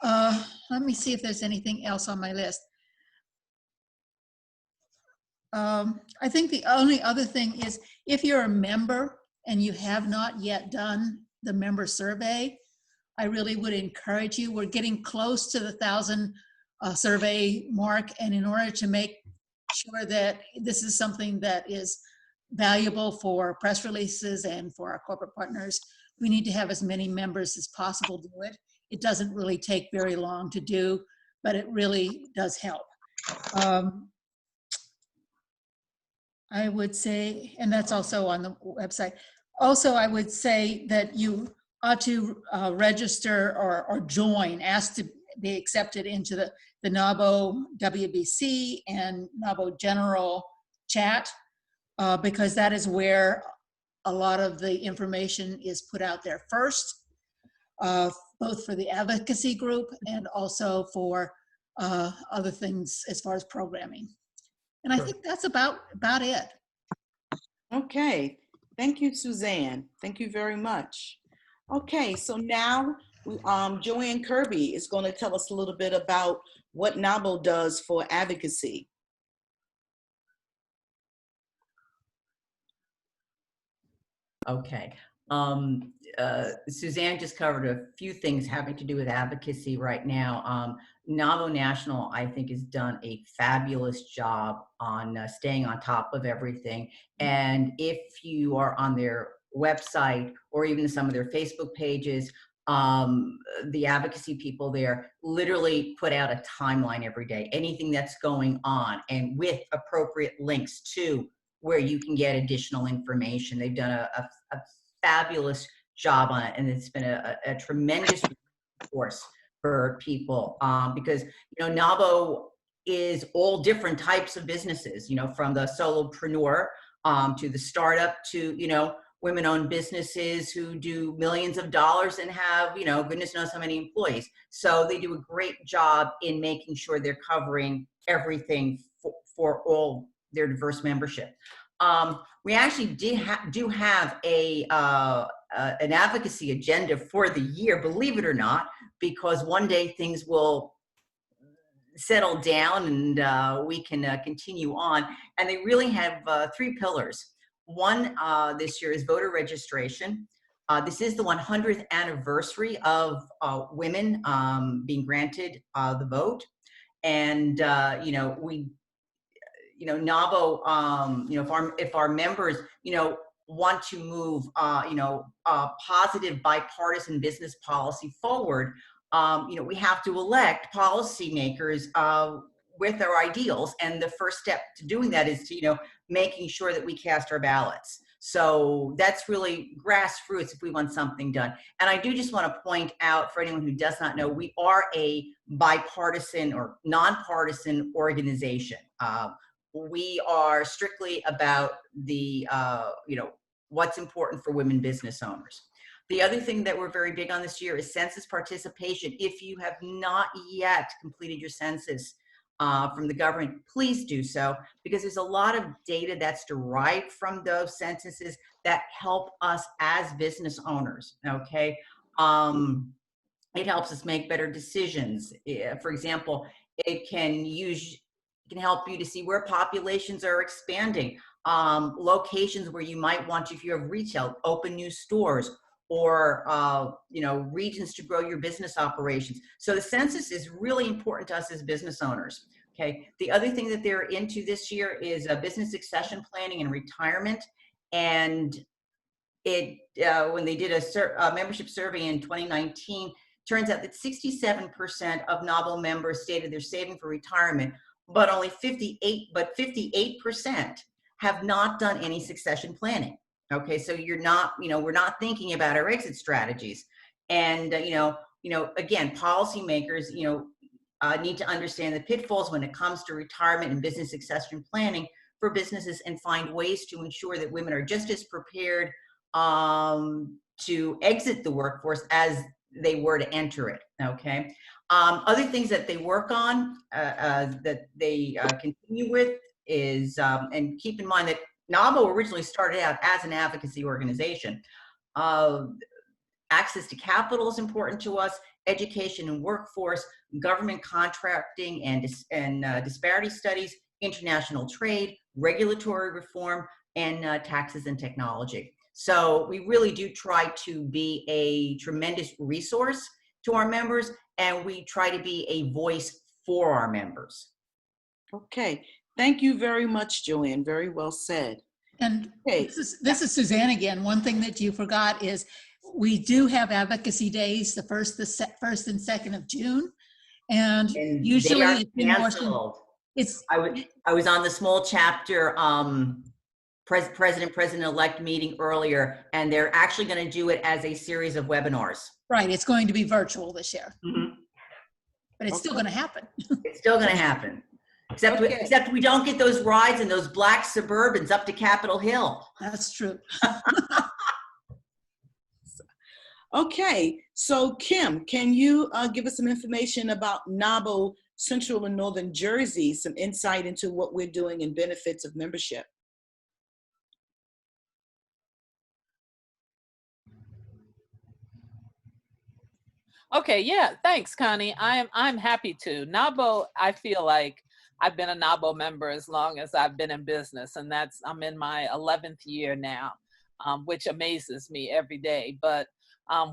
Let me see if there's anything else on my list. I think the only other thing is if you're a member and you have not yet done the member survey, I really would encourage you. We're getting close to the 1,000 survey mark, and in order to make sure that this is something that is valuable for press releases and for our corporate partners, we need to have as many members as possible do it. It doesn't really take very long to do, but it really does help. I would say, and that's also on the website. Also, I would say that you ought to register or join, ask to be accepted into the NAWBO WBC and NAWBO General chat, because that is where a lot of the information is put out there first, both for the advocacy group and also for other things as far as programming. And I think that's about it. Okay, thank you, Suzanne. Thank you very much. Okay, so now Joanne Kirby is going to tell us a little bit about what NAWBO does for advocacy. Okay. Suzanne just covered a few things having to do with advocacy right now. NAWBO National, I think, has done a fabulous job on staying on top of everything. And if you are on their website or even some of their Facebook pages, the advocacy people there literally put out a timeline every day, anything that's going on, and with appropriate links to where you can get additional information. They've done a fabulous job on it, and it's been a tremendous resource for people, because, you know, NAWBO is all different types of businesses, you know, from the solopreneur to the startup to, you know, women-owned businesses who do millions of dollars and have, you know, goodness knows how many employees. So they do a great job in making sure they're covering everything for all their diverse membership. We actually do have a an advocacy agenda for the year, believe it or not, because one day things will settle down and we can continue on. And they really have 3 pillars. One this year is voter registration. This is the 100th anniversary of women being granted the vote. And, you know, NAWBO, you know, if our members, you know, want to move, you know, positive bipartisan business policy forward, you know, we have to elect policymakers with our ideals. And the first step to doing that is to, you know, making sure that we cast our ballots. So that's really grassroots if we want something done. And I do just want to point out for anyone who does not know, we are a bipartisan or nonpartisan organization. We are strictly about the, you know, what's important for women business owners. The other thing that we're very big on this year is census participation. If you have not yet completed your census from the government, please do so, because there's a lot of data that's derived from those censuses that help us as business owners, okay? It helps us make better decisions. For example, it can help you to see where populations are expanding, locations where you might want to, if you have retail, open new stores, or you know, regions to grow your business operations. So the census is really important to us as business owners. Okay. The other thing that they're into this year is business succession planning and retirement. And it when they did a membership survey in 2019, turns out that 67% of NAWBO members stated they're saving for retirement, but only 58% have not done any succession planning. Okay, so you're not, you know, we're not thinking about our exit strategies. And you know, again, policymakers, you know, need to understand the pitfalls when it comes to retirement and business succession planning for businesses, and find ways to ensure that women are just as prepared to exit the workforce as they were to enter it. Okay. Other things that they work on, that they continue with is, and keep in mind that NAWBO originally started out as an advocacy organization. Access to capital is important to us, education and workforce, government contracting and disparity studies, international trade, regulatory reform, and taxes and technology. So we really do try to be a tremendous resource to our members, and we try to be a voice for our members. Okay, thank you very much, Joanne. Very well said. And Okay. this is Suzanne again. One thing that you forgot is we do have advocacy days, the first and 2nd of June. And usually they are it's in Washington. canceled. It's I was on the small chapter president-elect meeting earlier, and they're actually going to do it as a series of webinars. right. It's going to be virtual this year, Mm-hmm. but it's still going to happen. It's still going to happen. Except we don't get those rides in those black Suburbans up to Capitol Hill. That's true. Okay, so Kim, can you give us some information about NAWBO Central and Northern Jersey, some insight into what we're doing and benefits of membership? Okay, yeah, thanks, Connie. I'm happy to. NAWBO, I feel like I've been a NAWBO member as long as I've been in business, and I'm in my 11th year now, which amazes me every day. But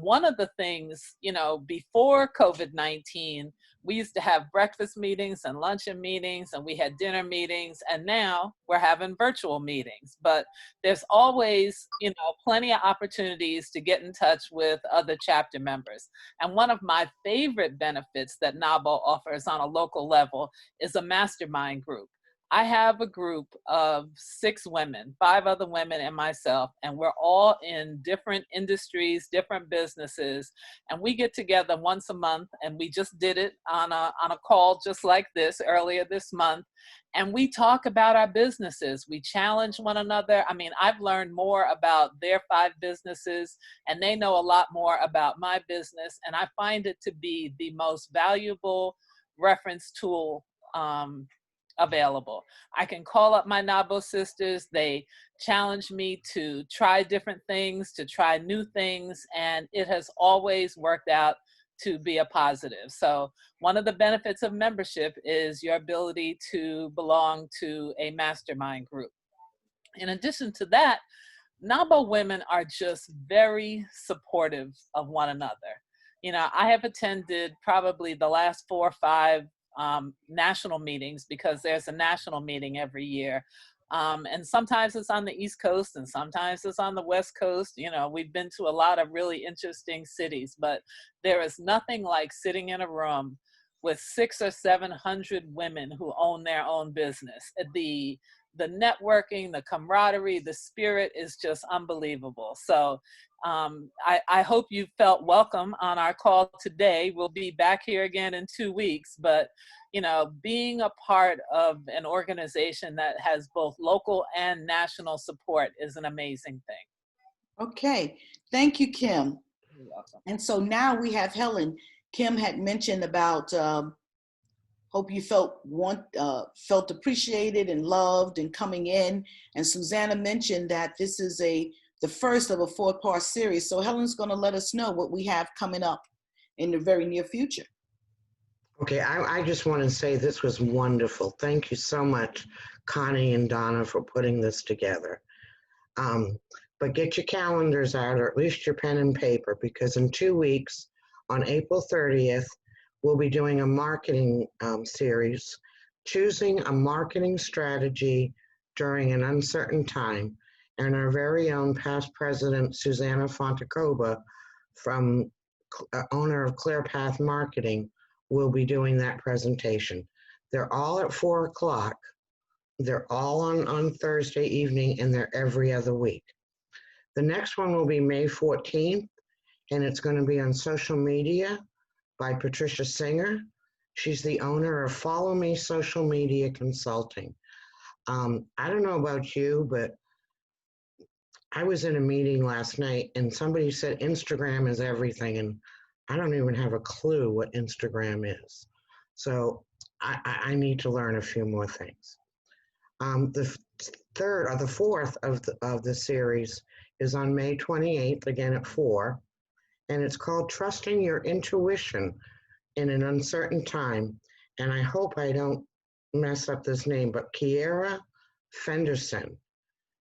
one of the things, you know, before COVID-19, we used to have breakfast meetings and luncheon meetings, and we had dinner meetings, and now we're having virtual meetings. But there's always, you know, plenty of opportunities to get in touch with other chapter members. And one of my favorite benefits that NAWBO offers on a local level is a mastermind group. I have a group of 6 women, 5 other women and myself, and we're all in different industries, different businesses, and we get together once a month, and we just did it on a call just like this earlier this month, and we talk about our businesses. We challenge one another. I mean, I've learned more about their 5 businesses, and they know a lot more about my business, and I find it to be the most valuable reference tool available. I can call up my NAWBO sisters. They challenge me to try different things, to try new things, and it has always worked out to be a positive. So one of the benefits of membership is your ability to belong to a mastermind group. In addition to that, NAWBO women are just very supportive of one another. You know, I have attended probably the last 4 or 5 national meetings, because there's a national meeting every year. And sometimes it's on the East Coast and sometimes it's on the West Coast. You know, we've been to a lot of really interesting cities, but there is nothing like sitting in a room with 600 or 700 women who own their own business. The networking, the camaraderie, the spirit is just unbelievable. So I hope you felt welcome on our call today. We'll be back here again in 2 weeks, but you know, being a part of an organization that has both local and national support is an amazing thing. Okay, thank you, Kim. You're welcome. And so now we have Helen. Kim had mentioned about hope you felt appreciated and loved and coming in. And Susanna mentioned that this is the first of a 4-part series. So Helen's going to let us know what we have coming up in the very near future. Okay, I just want to say this was wonderful. Thank you so much, Connie and Donna, for putting this together. But get your calendars out, or at least your pen and paper, because in 2 weeks, on April 30th, we'll be doing a marketing series, choosing a marketing strategy during an uncertain time. And our very own past president, Susanna Fontecoba, from owner of Clear Path Marketing, will be doing that presentation. They're all at 4 o'clock. They're all on Thursday evening, and they're every other week. The next one will be May 14th, and it's going to be on social media by Patricia Singer. She's the owner of Follow Me Social Media Consulting. I don't know about you, but I was in a meeting last night and somebody said Instagram is everything, and I don't even have a clue what Instagram is. So I need to learn a few more things. The third or the fourth of the series is on May 28th, again at 4, and it's called Trusting Your Intuition in an Uncertain Time. And I hope I don't mess up this name, but Kiera Fenderson.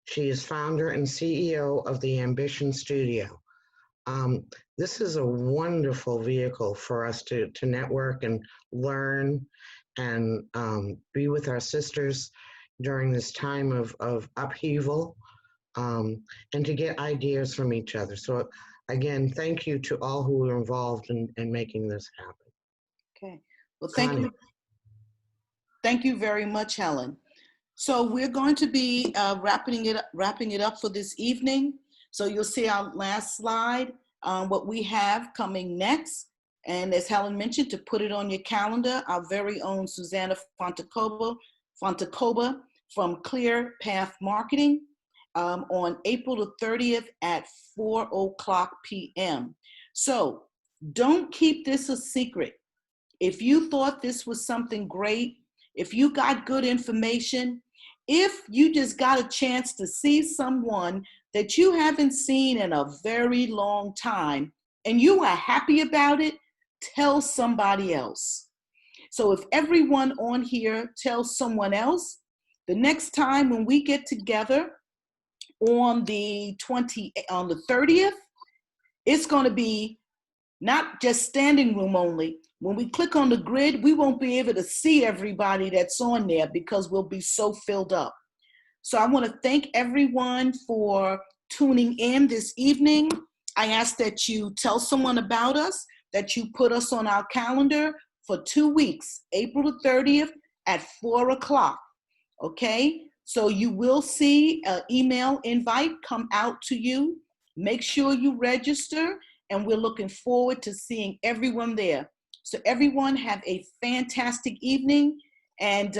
She is founder and CEO of the Ambition Studio. This is a wonderful vehicle for us to network and learn and be with our sisters during this time of upheaval, and to get ideas from each other. So again, thank you to all who were involved in making this happen. Okay, well, thank you. Thank you very much, Helen. So we're going to be wrapping it up for this evening. So you'll see our last slide, what we have coming next. And as Helen mentioned, to put it on your calendar, our very own Susanna Fontecoba from Clear Path Marketing on April the 30th at 4:00 p.m. So don't keep this a secret. If you thought this was something great, if you got good information, if you just got a chance to see someone that you haven't seen in a very long time and you are happy about it, tell somebody else. So if everyone on here tells someone else, the next time when we get together on the 30th, it's going to be not just standing room only. When we click on the grid, we won't be able to see everybody that's on there because we'll be so filled up. So I want to thank everyone for tuning in this evening. I ask that you tell someone about us, that you put us on our calendar for 2 weeks, April the 30th at 4:00. Okay? So you will see an email invite come out to you. Make sure you register, and we're looking forward to seeing everyone there. So everyone have a fantastic evening, and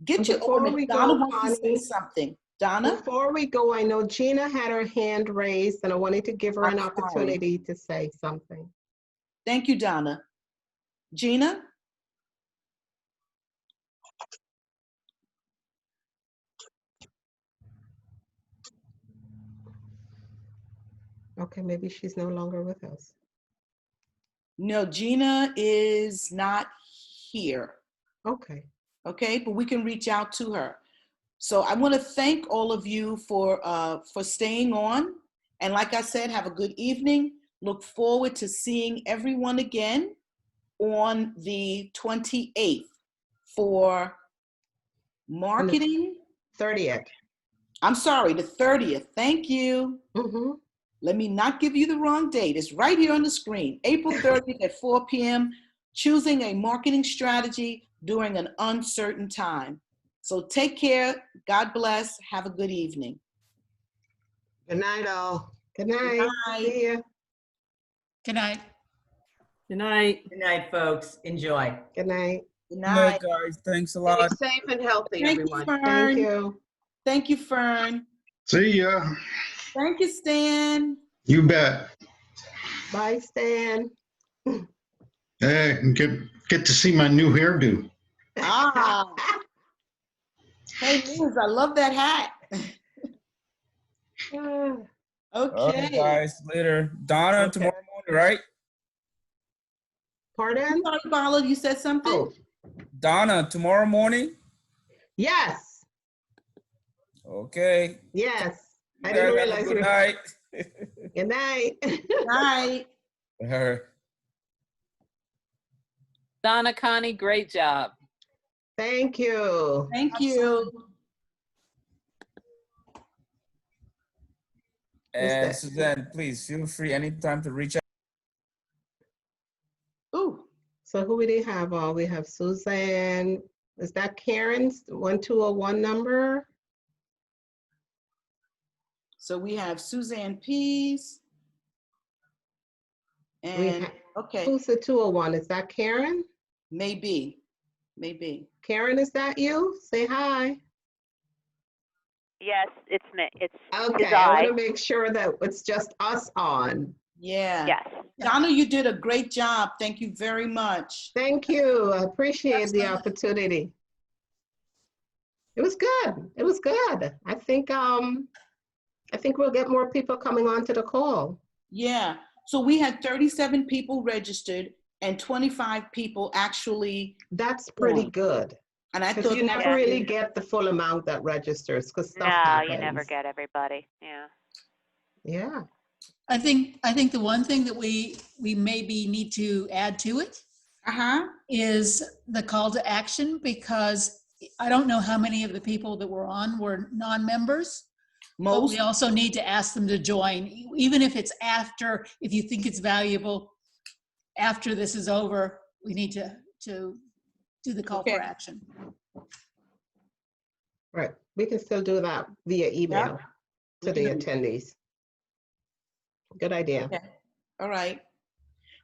get your order. Donna wants to say something. Donna? Before we go, I know Gina had her hand raised, and I wanted to give her an opportunity to say something. Thank you, Donna. Gina? Okay, maybe she's no longer with us. No, Gina is not here. Okay. Okay, but we can reach out to her. So I want to thank all of you for staying on. And like I said, have a good evening. Look forward to seeing everyone again on the 28th for marketing. 30th. I'm sorry, the 30th. Thank you. Mm-hmm. Let me not give you the wrong date. It's right here on the screen. April 30th at 4 p.m. Choosing a marketing strategy during an uncertain time. So take care. God bless. Have a good evening. Good night, all. Good night. Bye. See ya. Good night. Good night. Good night, folks. Enjoy. Good night. Good Good night. night, guys. Thanks a Stay lot. safe and healthy, Thank you, everyone. Fern. Thank you. Thank you, Fern. See ya. Thank you, Stan. You bet. Bye, Stan. Get to see my new hairdo. Ah. Hey, Liz, I love that hat. All right, Okay. guys. Later. Donna, Okay. tomorrow morning, right? Pardon? Sorry, Bala, you said something? Oh, Donna, tomorrow morning? yes. Okay. Yes. I You didn't guys have a realize good you. night. Good night. Good night. All right. Donna, Connie, great job. Thank you. Thank you. And that? Suzanne, please feel free anytime to reach out. Ooh. So who we have? We have Suzanne. Is that Karen's 1201 number? So we have Suzanne Pease. And okay, Who's the 201? Is that Karen? maybe. Karen, is that you? Say hi. Yes, it's me. It's Okay, I. I want to make sure that it's just us on. Yeah. Yes. Donna, you did a great job. Thank you very much. Thank you. I appreciate the opportunity. It was good. It was good. I think we'll get more people coming onto the call. Yeah. So we had 37 people registered and 25 people actually. That's pretty on. good. And I Because thought you never really get the full amount that registers because stuff happens. You never get everybody. Yeah. Yeah. I think the one thing that we maybe need to add to it is the call to action, because I don't know how many of the people that were on were non-members. But we also need to ask them to join, even if it's after, if you think it's valuable, after this is over, we need to do the call for action. Right. We can still do that via email to the attendees. Good idea. Okay. All right.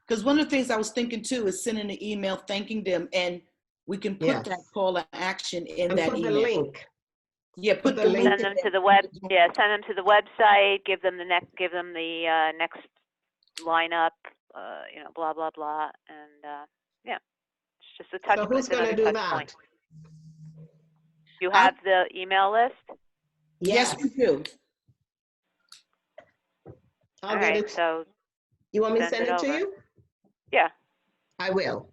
Because one of the things I was thinking too is sending an email thanking them, and we can put that call to action in and that put email. The link. Yeah, put the link. Send them to the web. Yeah, send them to the website. Give them the next lineup. Blah blah blah, and yeah, it's just a touch. So who's going to do that? Point. You have the email list? Yes, we do. I'll get it. So you want me to send it to you? Yeah. I will.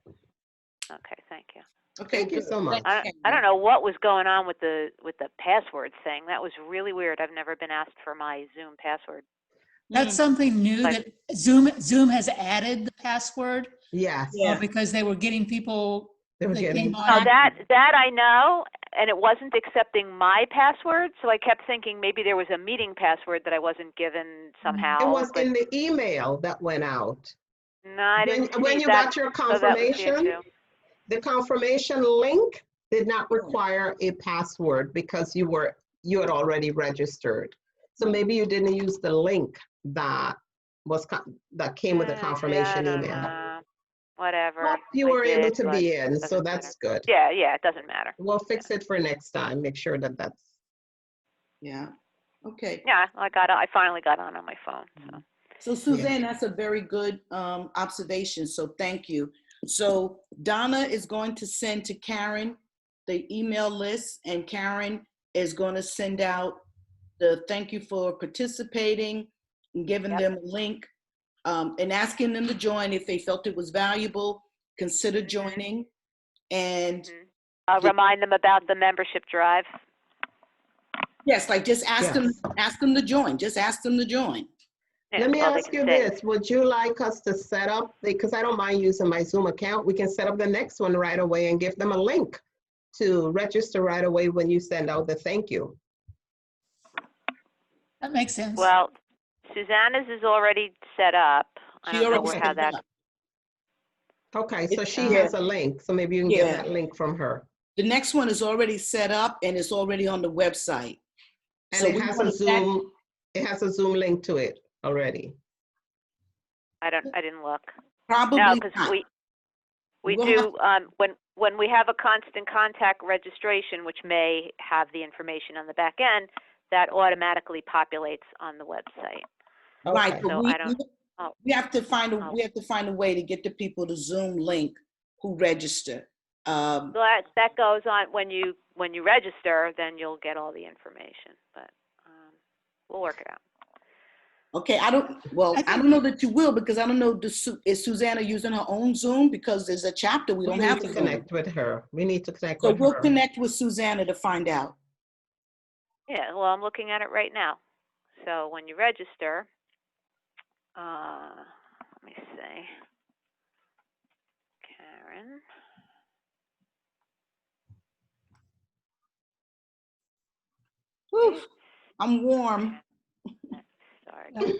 Okay, thank you. Okay, thank you so much. I don't know what was going on with the password thing. That was really weird. I've never been asked for my Zoom password. That's something new that Zoom has added the password. Yes. Because they were getting people. Came on. That I know, and it wasn't accepting my password. So I kept thinking maybe there was a meeting password that I wasn't given somehow. It was in the email that went out. No, I didn't. When you got your confirmation, the confirmation link did not require a password because you had already registered. So maybe you didn't use the link that came with the confirmation email. Whatever. But you were able to be in, so that's good. Yeah, it doesn't matter. We'll fix it for next time. Make sure that that's. Yeah. Okay. Yeah, I finally got on my phone. So Suzanne, that's a very good observation. So thank you. So Donna is going to send to Karen the email list, and Karen is going to send out the thank you for participating. and giving Yep. them a link and asking them to join if they felt it was valuable, consider joining. And Mhm. I'll remind them about the membership drive. yes, like just ask them to join. Just ask them to join. Yeah, Let me well, they ask can you say- this, would you like us to set up, because I don't mind using my Zoom account, we can set up the next one right away and give them a link to register right away when you send out the thank you. That makes sense. Well, Susanna's is already set up. I She don't know already how set it that. up. Okay, so she Yeah. has a link, so maybe you can Yeah. get that link from her. The next one is already set up and it's already on the website. And So it we has wanna a Zoom, it has a Zoom link to it already. I didn't look. Probably No, because not. we We'll do, when we have a constant contact registration, which may have the information on the back end, that automatically populates on the website. Right, Okay. but So I don't, we have to find Oh. a way to get the people the Zoom link who register. so that goes on, when you register, then you'll get all the information, but we'll work it out. Okay, I don't know that you will, because I don't know, is Susanna using her own Zoom? Because there's a chapter, we We don't need have to a Zoom. connect with her. We need to connect So with we'll her. connect with Susanna to find out. Yeah, well, I'm looking at it right now. So when you register, let me see. Karen. Whew, I'm warm. Sorry.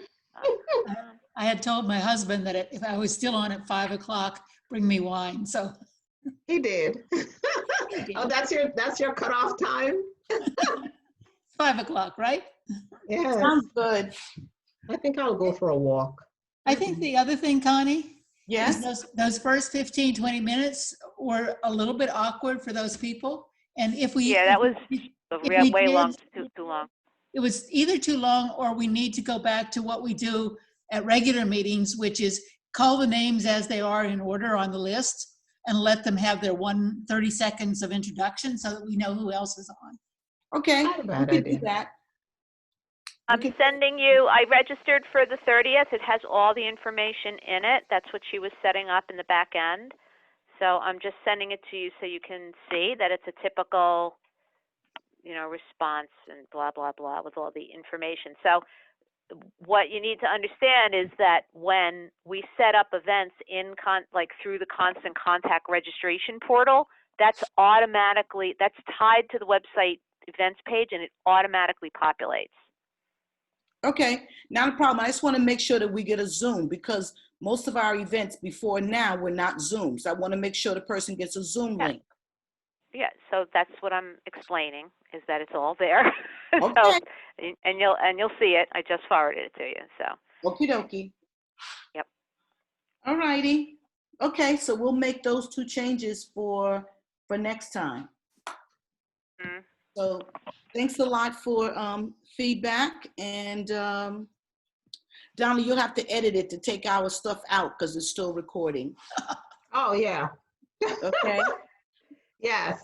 I had told my husband that if I was still on at 5 o'clock, bring me wine. So He did. Oh, that's your cutoff time? 5 o'clock, right? Yes. Sounds good. I think I'll go for a walk. I think the other thing, Connie, Yes. is those first 15, 20 minutes were a little bit awkward for those people. And if we, Yeah, that was if we way did, long, too long. it was either too long or we need to go back to what we do at regular meetings, which is call the names as they are in order on the list and let them have their 30 seconds of introduction so that we know who else is on. Okay, Not a we bad can do idea. that. I'm sending you, I registered for the 30th. It has all the information in it. That's what she was setting up in the back end. So I'm just sending it to you so you can see that it's a typical, response and blah, blah, blah with all the information. So what you need to understand is that when we set up events through the constant contact registration portal, that's tied to the website events page and it automatically populates. Okay, not a problem. I just want to make sure that we get a Zoom, because most of our events before now were not Zooms. I want to make sure the person gets a Zoom link. Yeah, so that's what I'm explaining, is that it's all there. Okay. So, and you'll see it. I just forwarded it to you. So. Okie dokie. Yep. All righty. Okay, so we'll make those 2 changes for next time. Mm. So thanks a lot for feedback, and Donna, you'll have to edit it to take our stuff out because it's still recording. Oh, yeah. Okay. Yes.